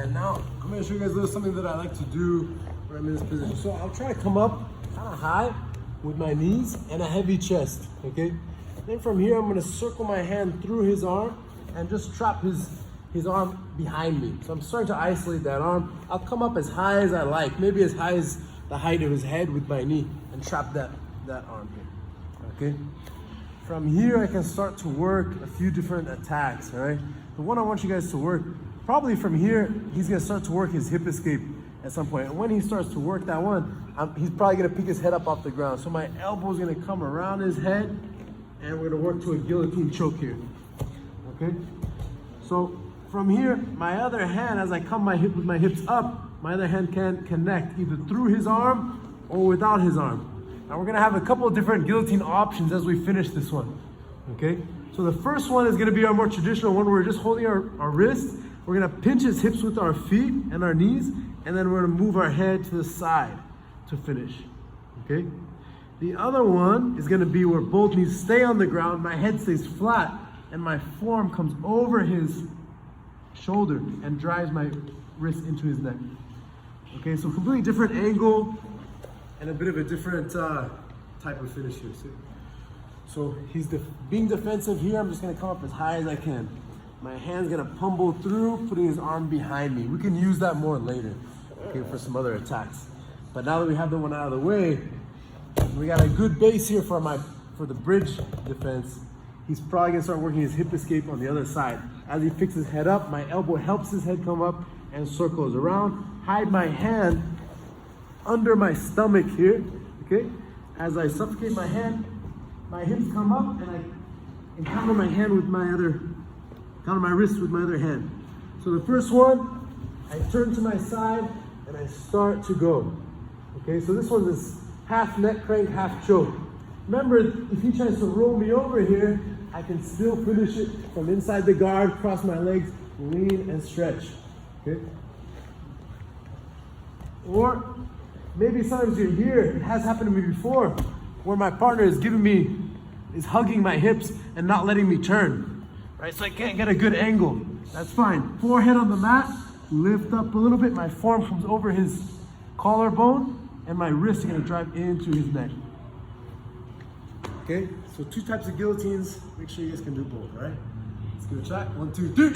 And now I'm gonna show you guys a little something that I like to do when I'm in this position. So I'll try to come up kind of high with my knees and a heavy chest, okay? Then from here, I'm gonna circle my hand through his arm and just trap his arm behind me. So I'm starting to isolate that arm. I'll come up as high as I like, maybe as high as the height of his head with my knee, and trap that arm here, okay? From here, I can start to work a few different attacks, all right? The one I want you guys to work, probably from here, he's gonna start to work his hip escape at some point. And when he starts to work that one, he's probably gonna pick his head up off the ground. So my elbow's gonna come around his head, and we're gonna work to a guillotine choke here, okay? So from here, my other hand, as I come with my hips up, my other hand can connect either through his arm or without his arm. Now we're gonna have a couple of different guillotine options as we finish this one, okay? So the first one is gonna be our more traditional one where we're just holding our wrist. We're gonna pinch his hips with our feet and our knees, and then we're gonna move our head to the side to finish, okay? The other one is gonna be where both knees stay on the ground, my head stays flat, and my forearm comes over his shoulder and drives my wrist into his neck. Okay, so completely different angle and a bit of a different type of finish here. So he's being defensive here. I'm just gonna come up as high as I can. My hand's gonna pummel through, putting his arm behind me. We can use that more later, okay, for some other attacks. But now that we have the one out of the way, we got a good base here for the bridge defense. He's probably gonna start working his hip escape on the other side. As he picks his head up, my elbow helps his head come up and circles around. Hide my hand under my stomach here, okay? As I suffocate my hand, my hips come up and I encounter my hand with counter my wrist with my other hand. So the first one, I turn to my side and I start to go. Okay, so this one is half neck crank, half choke. Remember, if he tries to roll me over here, I can still finish it from inside the guard, cross my legs, lean and stretch, okay? Or maybe sometimes you're here, it has happened to me before, where my partner is hugging my hips and not letting me turn, right? So I can't get a good angle. That's fine. Forehead on the mat, lift up a little bit, my forearm comes over his collarbone, and my wrist is gonna drive into his neck. Okay, so two types of guillotines. Make sure you guys can do both, all right? Let's give it a shot. 1, 2, 3.